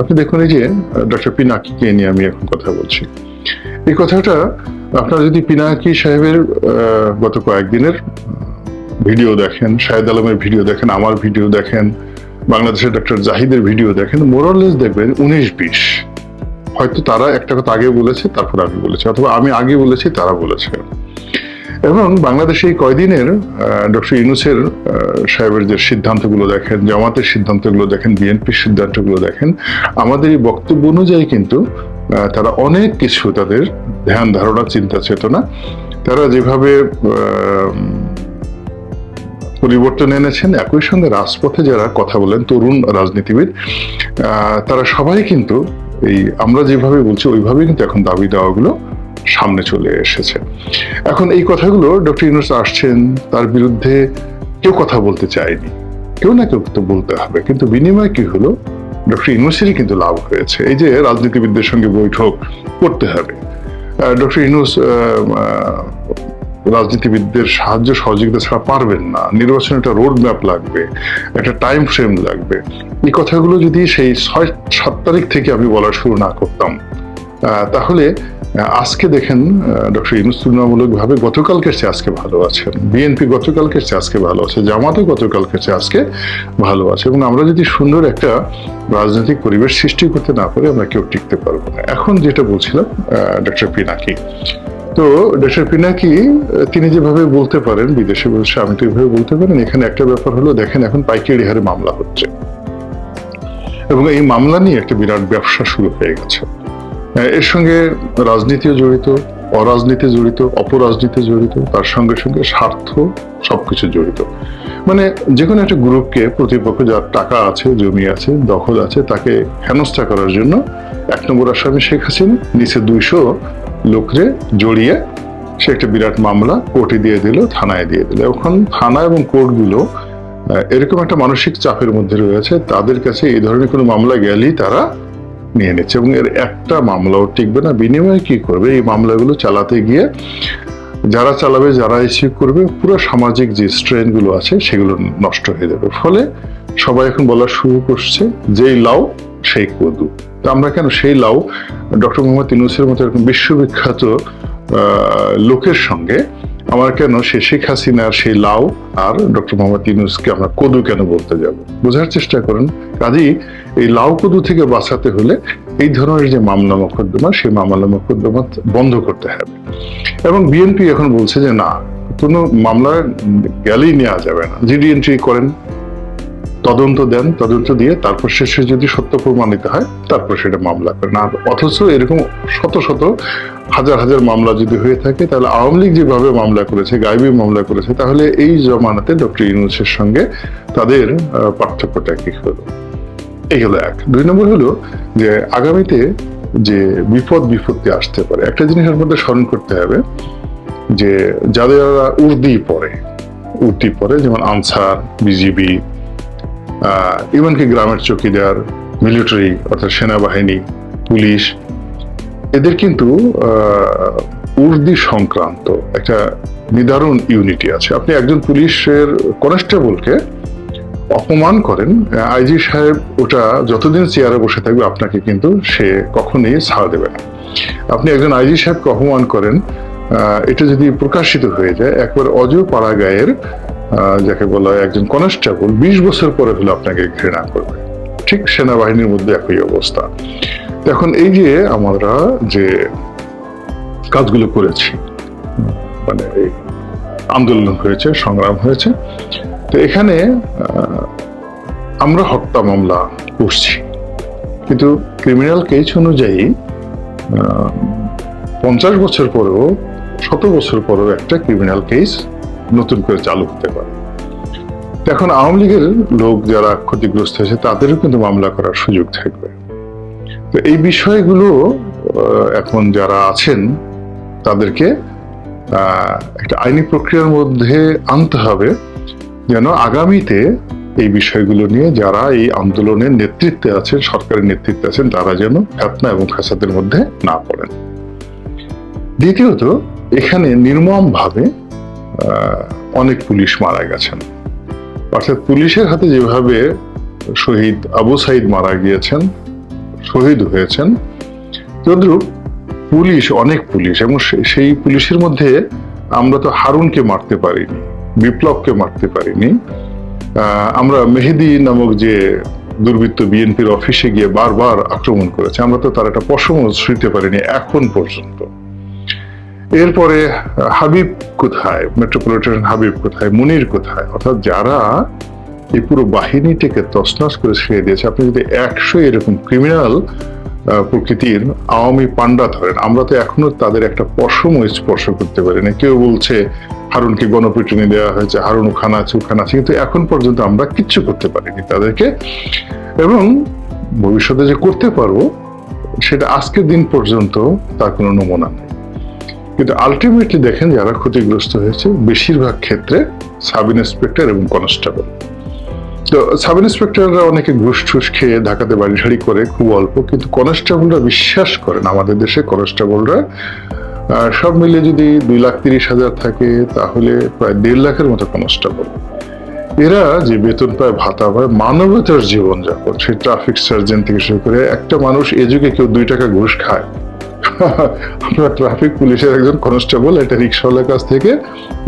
আপনি দেখুন, এই যে ডক্টর পিনাকিকে নিয়ে আমি এখন কথা বলছি, এই কথাটা আপনারা যদি পিনাকি সাহেবের গত কয়েকদিনের ভিডিও দেখেন, শাহেদ আলমের ভিডিও দেখেন, আমার ভিডিও দেখেন, বাংলাদেশের ডক্টর জাহিদের ভিডিও দেখেন, মোরালেস দেখবেন 19-20। হয়তো তারা একটা কথা আগে বলেছে, তারপর আমি বলেছি, অথবা আমি আগে বলেছি, তারা বলেছে। এবং বাংলাদেশে এই কয়দিনের ডক্টর ইউনূসের সাহেবের যে সিদ্ধান্তগুলো দেখেন, জামাতের সিদ্ধান্তগুলো দেখেন, বিএনপির সিদ্ধান্তগুলো দেখেন, আমাদের এই বক্তব্য অনুযায়ী কিন্তু তারা অনেক কিছু, তাদের ধ্যান ধারণা, চিন্তা চেতনা, তারা যেভাবে পরিবর্তন এনেছেন, একই সঙ্গে রাজপথে যারা কথা বলেন, তরুণ রাজনীতিবিদ, তারা সবাই কিন্তু এই আমরা যেভাবে বলছি ওইভাবেই কিন্তু এখন দাবি দেওয়াগুলো সামনে চলে এসেছে। এখন এই কথাগুলো ডক্টর ইউনূস আসছেন, তার বিরুদ্ধে কেউ কথা বলতে চায়নি, কেউ না কেউ তো বলতে হবে, কিন্তু বিনিময় কি হলো? ডক্টর ইউনূসেরই কিন্তু লাভ হয়েছে। এই যে রাজনীতিবিদদের সঙ্গে বৈঠক করতে হবে, ডক্টর ইউনূস রাজনীতিবিদদের সাহায্য সহযোগিতা ছাড়া পারবেন না, নির্বাচনে একটা রোড ম্যাপ লাগবে, একটা টাইম ফ্রেম লাগবে। এই কথাগুলো যদি সেই 6-7 তারিখ থেকে আমি বলা শুরু না করতাম, তাহলে আজকে দেখেন ডক্টর ইউনূস তুলনামূলকভাবে গতকালকের চেয়ে আজকে ভালো আছেন, বিএনপি গতকালকের চেয়ে আজকে ভালো আছে, জামাতও গতকালকের চেয়ে আজকে ভালো আছে। এবং আমরা যদি সুন্দর একটা রাজনৈতিক পরিবেশ সৃষ্টি করতে না পারি, আমরা কেউ টিকতে পারবো না। এখন যেটা বলছিলাম, ডক্টর পিনাকি, তো ডক্টর পিনাকি তিনি যেভাবে বলতে পারেন বিদেশে বসে, আমি তো এইভাবে বলতে পারেন। এখানে একটা ব্যাপার হলো, দেখেন এখন পাইকারি হারে মামলা হচ্ছে এবং এই মামলা নিয়ে একটা বিরাট ব্যবসা শুরু হয়ে গেছে। এর সঙ্গে রাজনীতিও জড়িত, অরাজনীতি জড়িত, অপরাজনীতি জড়িত, তার সঙ্গে সঙ্গে স্বার্থ, সবকিছু জড়িত। মানে যে কোনো একটা গ্রুপকে, প্রতিপক্ষ যার টাকা আছে, জমি আছে, দখল আছে, তাকে হেনস্থা করার জন্য 1 নম্বর আসামি শেখ হাসিনা, নিচে 200 লোকরে জড়িয়ে সে একটা বিরাট মামলা কোর্টে দিয়ে দিল, থানায় দিয়ে দিল। এখন থানা এবং কোর্টগুলো এরকম একটা মানসিক চাপের মধ্যে রয়েছে, তাদের কাছে এই ধরনের কোনো মামলা গেলেই তারা নিয়ে নিচ্ছে এবং এর একটা মামলাও টিকবে না। বিনিময়ে কি করবে? এই মামলাগুলো চালাতে গিয়ে যারা চালাবে, যারা ইস্যু করবে, পুরো সামাজিক যে স্ট্রেন গুলো আছে সেগুলো নষ্ট হয়ে যাবে। ফলে সবাই এখন বলা শুরু করছে, যেই লাউ সেই কদু। তো আমরা কেন সেই লাউ, ডক্টর মোহাম্মদ ইউনূসের মতো এরকম বিশ্ববিখ্যাত লোকের সঙ্গে আমার কেন সে শেখ হাসিনার সেই লাউ আর ডক্টর মোহাম্মদ ইউনূসকে আমরা কদু কেন বলতে যাব? বোঝার চেষ্টা করেন। কাজেই এই লাউ কদু থেকে বাঁচাতে হলে এই ধরনের যে মামলা মোকদ্দমা, সেই মামলা মোকদ্দমা বন্ধ করতে হবে। এবং বিএনপি এখন বলছে যে না, কোনো মামলা গেলেই নেওয়া যাবে না, জিডি এন্ট্রি করেন, তদন্ত দেন, তদন্ত দিয়ে তারপর শেষে যদি সত্য প্রমাণিত হয় তারপর সেটা মামলা করেন। আর অথচ এরকম শত শত হাজার হাজার মামলা যদি হয়ে থাকে, তাহলে আওয়ামী লীগ যেভাবে মামলা করেছে, গায়েবী মামলা করেছে, তাহলে এই জমানাতে ডক্টর ইউনূসের সঙ্গে তাদের পার্থক্যটা কি হলো? এই হলো এক। 2 নম্বর হলো যে আগামীতে যে বিপত্তি আসতে পারে, একটা জিনিসের মধ্যে স্মরণ করতে হবে যে যারা উর্দি পড়ে, যেমন আনসার, বিজিবি, এমনকি গ্রামের চৌকিদার, মিলিটারি অর্থাৎ সেনাবাহিনী, পুলিশ, এদের কিন্তু উর্দি সংক্রান্ত একটা নিদারুণ ইউনিটি আছে। আপনি একজন পুলিশের কনস্টেবলকে অপমান করেন, আইজি সাহেব ওটা যতদিন চেয়ারে বসে থাকবে আপনাকে কিন্তু সে কখনোই ছাড় দেবে না। আপনি একজন আইজি সাহেবকে অপমান করেন, এটা যদি প্রকাশিত হয়ে যায়, একবার অজপাড়া গায়ের যাকে বলা হয় একজন কনস্টেবল 20 বছর পরে হলে আপনাকে ঘৃণা করবে। ঠিক সেনাবাহিনীর মধ্যে একই অবস্থা। এখন এই যে আমরা যে কাজগুলো করেছি, মানে আন্দোলন হয়েছে, সংগ্রাম হয়েছে, তো এখানে আমরা হত্যা মামলা করছি, কিন্তু ক্রিমিনাল কেস অনুযায়ী 50 বছর পরেও, 100 বছর পরেও একটা ক্রিমিনাল কেস নতুন করে চালু হতে পারে। এখন আওয়ামী লীগের লোক যারা ক্ষতিগ্রস্ত হয়েছে তাদেরও কিন্তু মামলা করার সুযোগ থাকবে। তো এই বিষয়গুলো এখন যারা আছেন তাদেরকে একটা আইনি প্রক্রিয়ার মধ্যে আনতে হবে, যেন আগামীতে এই বিষয়গুলো নিয়ে যারা এই আন্দোলনের নেতৃত্বে আছেন, সরকারের নেতৃত্বে আছেন, তারা যেন ফেতনা এবং ফাসাদের মধ্যে না পড়েন। দ্বিতীয়ত, এখানে নির্মমভাবে অনেক পুলিশ মারা গেছেন, অর্থাৎ পুলিশের হাতে যেভাবে শহীদ আবু সাইদ মারা গিয়েছেন, শহীদ হয়েছেন। তদ্রুপ পুলিশ, অনেক পুলিশ, এবং সেই পুলিশের মধ্যে আমরা তো হারুনকে মারতে পারিনি, বিপ্লবকে মারতে পারিনি, আমরা মেহেদি নামক যে দুর্বৃত্ত বিএনপির অফিসে গিয়ে বারবার আক্রমণ করেছে, আমরা তো তার একটা পশমও ছুঁতে পারিনি এখন পর্যন্ত। এরপরে হাবিব কোথায়, মেট্রোপলিটন হাবিব কোথায়, মুনির কোথায়? অর্থাৎ যারা এই পুরো বাহিনীটিকে তছনছ করে ছেড়ে দিয়েছে, আপনি যদি 100 এরকম ক্রিমিনাল প্রকৃতির আওয়ামী পান্ডা ধরেন, আমরা তো এখনো তাদের একটা পশমও স্পর্শ করতে পারিনি। কেউ বলছে হারুনকে গণপিটুনি দেওয়া হয়েছে, হারুন ওখানে আছে ওখানে আছে, কিন্তু এখন পর্যন্ত আমরা কিচ্ছু করতে পারিনি তাদেরকে, এবং ভবিষ্যতে যে করতে পারবো সেটা আজকের দিন পর্যন্ত তার কোনো নমুনা নেই। কিন্তু আলটিমেটলি দেখেন যারা ক্ষতিগ্রস্ত হয়েছে বেশিরভাগ ক্ষেত্রে সাব ইন্সপেক্টর এবং কনস্টেবল। তো সাব ইন্সপেক্টররা অনেকে ঘুষ ঠুস খেয়ে ঢাকাতে বাড়ি ঝাড়ি করে, খুব অল্প, কিন্তু কনস্টেবলরা বিশ্বাস করেন, আমাদের দেশে কনস্টেবলরা সব মিলে যদি 2,30,000 থাকে তাহলে প্রায় 1.5 লাখের মতো কনস্টেবল। এরা যে বেতন পায়, ভাতা পায়, মানবতার জীবনযাপন, সেই ট্রাফিক সার্জেন্ট থেকে শুরু করে, একটা মানুষ এ যুগে কেউ 2 টাকা ঘুষ খায়? আমরা ট্রাফিক পুলিশের একজন কনস্টেবল একটা রিক্সাওয়ালার কাছ থেকে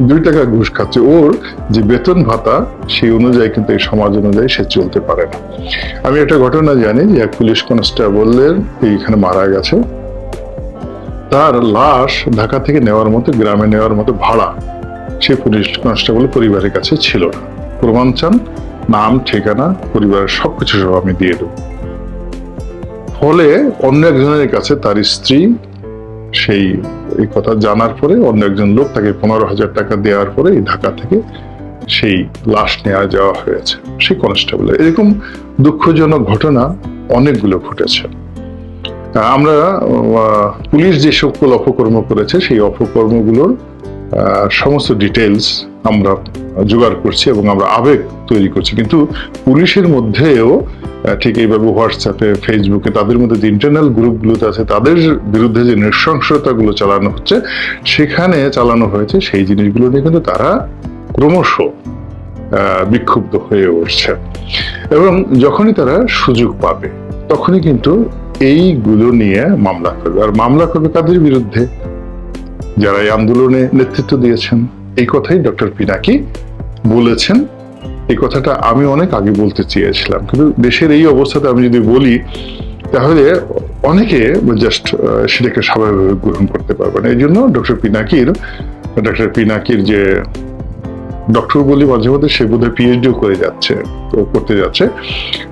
2 টাকা ঘুষ খাচ্ছে, ওর যে বেতন ভাতা সেই অনুযায়ী কিন্তু এই সমাজ অনুযায়ী সে চলতে পারে না। আমি একটা ঘটনা জানি যে এক পুলিশ কনস্টেবলের এইখানে মারা গেছে, তার লাশ ঢাকা থেকে নেওয়ার মতো, গ্রামে নেওয়ার মতো ভাড়া সেই পুলিশ কনস্টেবল পরিবারের কাছে ছিল না। প্রমাণ চান, নাম, ঠিকানা, পরিবারের সবকিছু সব আমি দিয়ে দেব। ফলে অন্য একজনের কাছে তার স্ত্রী সেই এই কথা জানার পরে অন্য একজন লোক তাকে 15,000 টাকা দেওয়ার পরে এই ঢাকা থেকে সেই লাশ নেওয়া যাওয়া হয়েছে সেই কনস্টেবলের। এরকম দুঃখজনক ঘটনা অনেকগুলো ঘটেছে। আমরা পুলিশ যে সকল অপকর্ম করেছে সেই অপকর্মগুলোর সমস্ত ডিটেলস আমরা জোগাড় করছি এবং আমরা আবেগ তৈরি করছি, কিন্তু পুলিশের মধ্যেও ঠিক এইভাবে হোয়াটসঅ্যাপে, ফেসবুকে, তাদের মধ্যে যে ইন্টারনাল গ্রুপগুলোতে আছে তাদের বিরুদ্ধে যে নৃশংসতাগুলো চালানো হচ্ছে, সেখানে চালানো হয়েছে সেই জিনিসগুলো নিয়ে কিন্তু তারা ক্রমশ বিক্ষুব্ধ হয়ে উঠছে, এবং যখনই তারা সুযোগ পাবে তখনই কিন্তু এইগুলো নিয়ে মামলা করবে। আর মামলা করবে কাদের বিরুদ্ধে? যারা এই আন্দোলনে নেতৃত্ব দিয়েছেন। এই কথাই ডক্টর পিনাকি বলেছেন। এই কথাটা আমি অনেক আগে বলতে চেয়েছিলাম, কিন্তু দেশের এই অবস্থাতে আমি যদি বলি তাহলে অনেকে জাস্ট সেটাকে স্বাভাবিকভাবে গ্রহণ করতে পারবে না। এই জন্য ডক্টর পিনাকির যে ডক্টর বলি মাঝে মধ্যে, সে বোধহয় পিএইচডিও করতে যাচ্ছে,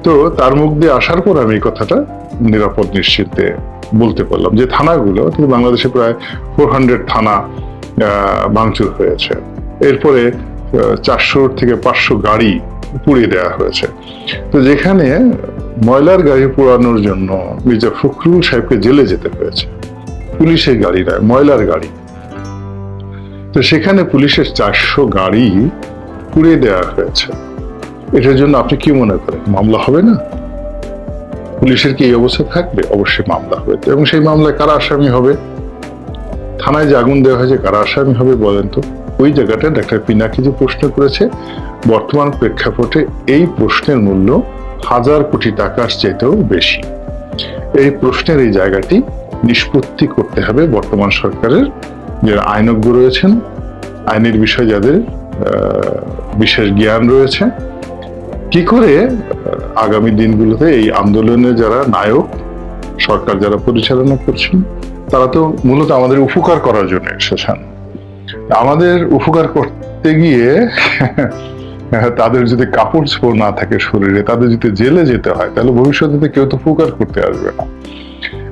তো তার মুখ দিয়ে আসার পর আমি এই কথাটা নিরাপদ নিশ্চিন্তে বলতে পারলাম যে থানাগুলো, বাংলাদেশে প্রায় 400 থানা ভাঙচুর হয়েছে, এরপরে 400 থেকে 500 গাড়ি পুড়িয়ে দেওয়া হয়েছে। তো যেখানে ময়লার গাড়ি পোড়ানোর জন্য মির্জা ফখরুল সাহেবকে জেলে যেতে হয়েছে, পুলিশের গাড়ি নয়, ময়লার গাড়ি, তো সেখানে পুলিশের 400 গাড়ি পুড়িয়ে দেওয়া হয়েছে। এটার জন্য আপনি কি মনে করেন মামলা হবে না? পুলিশের কি এই অবস্থা থাকবে? অবশ্যই মামলা হবে। এবং সেই মামলায় কারা আসামি হবে? থানায় যে আগুন দেওয়া হয়েছে কারা আসামি হবে বলেন তো? ওই জায়গাটা ডাক্তার পিনাকি যে প্রশ্ন করেছে, বর্তমান প্রেক্ষাপটে এই প্রশ্নের মূল্য 1000 কোটি টাকার চাইতেও বেশি। এই প্রশ্নের এই জায়গাটি নিষ্পত্তি করতে হবে বর্তমান সরকারের যারা আইনজ্ঞ রয়েছেন, আইনের বিষয়ে যাদের বিশেষ জ্ঞান রয়েছে, কি করে আগামী দিনগুলোতে এই আন্দোলনে যারা নায়ক, সরকার যারা পরিচালনা করছেন, তারা তো মূলত আমাদের উপকার করার জন্য এসেছেন। আমাদের উপকার করতে গিয়ে তাদের যদি কাপড় চোপড় না থাকে শরীরে, তাদের যদি জেলে যেতে হয়, তাহলে ভবিষ্যতে কেউ তো উপকার করতে আসবে না।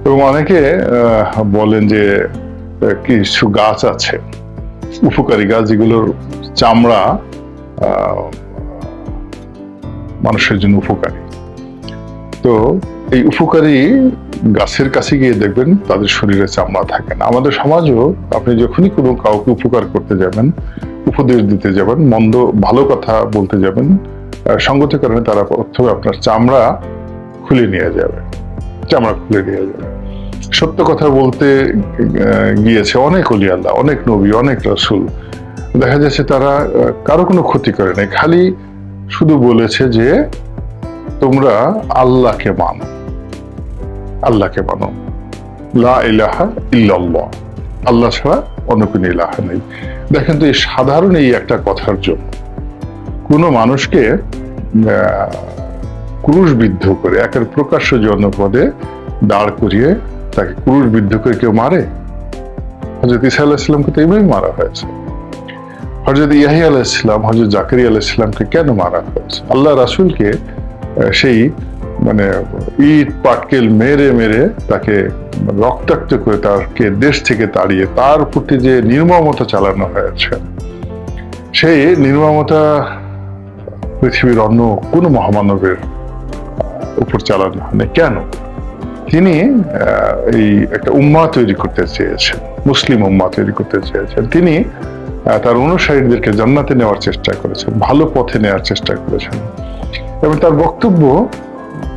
এবং অনেকে বলেন যে কিছু গাছ আছে, উপকারী গাছ, যেগুলোর চামড়া মানুষের জন্য উপকারী। তো এই উপকারী গাছের কাছে গিয়ে দেখবেন তাদের শরীরে চামড়া থাকে না। আমাদের সমাজও আপনি যখনই কোনো কাউকে উপকার করতে যাবেন, উপদেশ দিতে যাবেন, ভালো কথা বলতে যাবেন, সঙ্গতের কারণে তারা প্রথমে আপনার চামড়া খুলে নিয়ে যাবে। সত্য কথা বলতে গিয়েছে অনেক ওলি আল্লাহ, অনেক নবী, অনেক রাসূল, দেখা যাচ্ছে তারা কারো কোনো ক্ষতি করে নাই, খালি শুধু বলেছে যে তোমরা আল্লাহকে মানো, আল্লাহকে মানো, লা ইলাহা ইল্লাল্লাহ, আল্লাহ ছাড়া অন্য কোনো ইলাহা নেই। দেখেন তো, এই সাধারণ এই একটা কথার জন্য কোনো মানুষকে ক্রুশবিদ্ধ করে একের প্রকাশ্য জনপদে দাঁড় করিয়ে তাকে ক্রুশবিদ্ধ করে কেউ মারে? হযরত ঈসা আলাইহিস সালামকে তো এইভাবেই মারা হয়েছে। হযরত ইয়াহিয়া আলাইহিস সালাম, হযরত জাকারিয়া আলাইহিস সালামকে কেন মারা হয়েছে? আল্লাহ রাসূলকে সেই ইট পাটকেল মেরে মেরে তাকে রক্তাক্ত করে তাকে দেশ থেকে তাড়িয়ে তার প্রতি যে নির্মমতা চালানো হয়েছে, সেই নির্মমতা পৃথিবীর অন্য কোনো মহামানবের উপর চালানো হয়নি। কেন? তিনি এই একটা উম্মাহ তৈরি করতে চেয়েছেন, মুসলিম উম্মাহ তৈরি করতে চেয়েছেন। তিনি তার অনুসারীদেরকে জান্নাতে নেওয়ার চেষ্টা করেছেন, ভালো পথে নেওয়ার চেষ্টা করেছেন, এবং তার বক্তব্য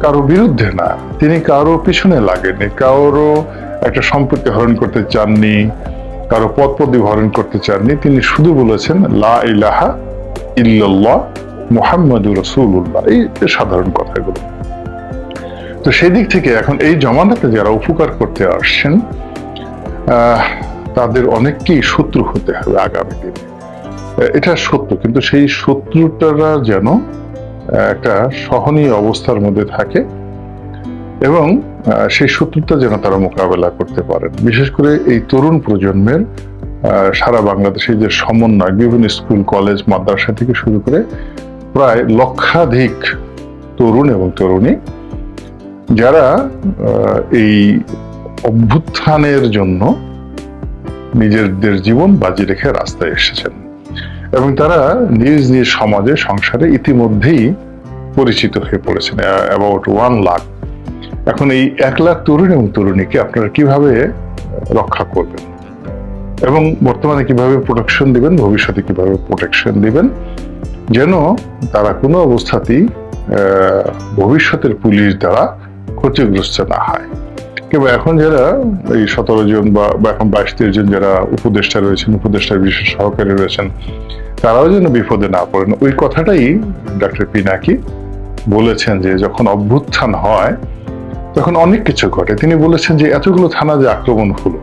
কারো বিরুদ্ধে না। তিনি কারো পিছনে লাগেননি, কারো একটা সম্পত্তি হরণ করতে চাননি, কারো পদ পদবি হরণ করতে চাননি। তিনি শুধু বলেছেন লা ইলাহা ইল্লাল্লাহ মুহাম্মাদুর রাসূলুল্লাহ, এই সাধারণ কথাগুলো। তো সেই দিক থেকে এখন এই জমানাতে যারা উপকার করতে আসছেন তাদের অনেককেই শত্রু হতে হবে আগামী দিনে, এটা সত্য। কিন্তু সেই শত্রুতারা যেন একটা সহনীয় অবস্থার মধ্যে থাকে এবং সেই শত্রুতা যেন তারা মোকাবেলা করতে পারেন। বিশেষ করে এই তরুণ প্রজন্মের সারা বাংলাদেশে যে সমন্বয়, বিভিন্ন স্কুল কলেজ মাদ্রাসা থেকে শুরু করে প্রায় লক্ষাধিক তরুণ এবং তরুণী যারা এই অভ্যুত্থানের জন্য নিজেদের জীবন বাজি রেখে রাস্তায় এসেছেন এবং তারা নিজ নিজ সমাজে সংসারে ইতিমধ্যেই পরিচিত হয়ে পড়েছেন, অ্যাবাউট 1 লাখ। এখন এই 1 লাখ তরুণ এবং তরুণীকে আপনারা কিভাবে রক্ষা করবেন এবং বর্তমানে কিভাবে প্রোটেকশন দিবেন, ভবিষ্যতে কিভাবে প্রোটেকশন দিবেন, যেন তারা কোনো অবস্থাতেই ভবিষ্যতের পুলিশ দ্বারা ক্ষতিগ্রস্ত না হয়। কিংবা এখন যারা এই 17 জন বা এখন 22-23 জন যারা উপদেষ্টা রয়েছেন, উপদেষ্টার বিশেষ সহকারী রয়েছেন, তারাও যেন বিপদে না পড়েন। ওই কথাটাই ডক্টর পিনাকি বলেছেন যে যখন অভ্যুত্থান হয় তখন অনেক কিছু ঘটে। তিনি বলেছেন যে এতগুলো থানা যে আক্রমণ হলো,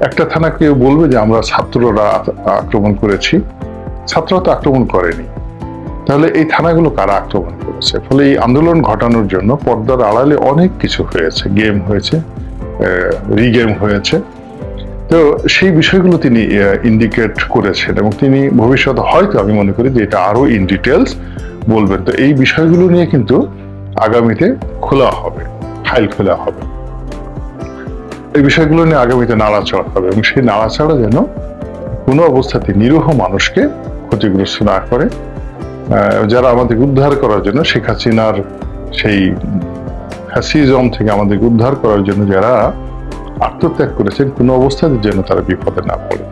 একটা থানা কেউ বলবে যে আমরা ছাত্ররা আক্রমণ করেছি, ছাত্ররা তো আক্রমণ করেনি, তাহলে এই থানাগুলো কারা আক্রমণ করেছে? ফলে এই আন্দোলন ঘটানোর জন্য পর্দার আড়ালে অনেক কিছু হয়েছে, গেম হয়েছে, রিগেম হয়েছে। তো সেই বিষয়গুলো তিনি ইন্ডিকেট করেছেন এবং তিনি ভবিষ্যতে হয়তো, আমি মনে করি যে এটা আরো ইন ডিটেলস বলবেন। তো এই বিষয়গুলো নিয়ে কিন্তু আগামীতে খোলা হবে, ফাইল খোলা হবে, এই বিষয়গুলো নিয়ে আগামীতে নাড়াচাড়া হবে এবং সেই নাড়াচাড়া যেন কোনো অবস্থাতে নিরীহ মানুষকে ক্ষতিগ্রস্ত না করে। যারা আমাদের উদ্ধার করার জন্য, শেখ হাসিনার সেই ফ্যাসিজম থেকে আমাদের উদ্ধার করার জন্য যারা আত্মত্যাগ করেছেন, কোনো অবস্থাতে যেন তারা বিপদে না পড়ে।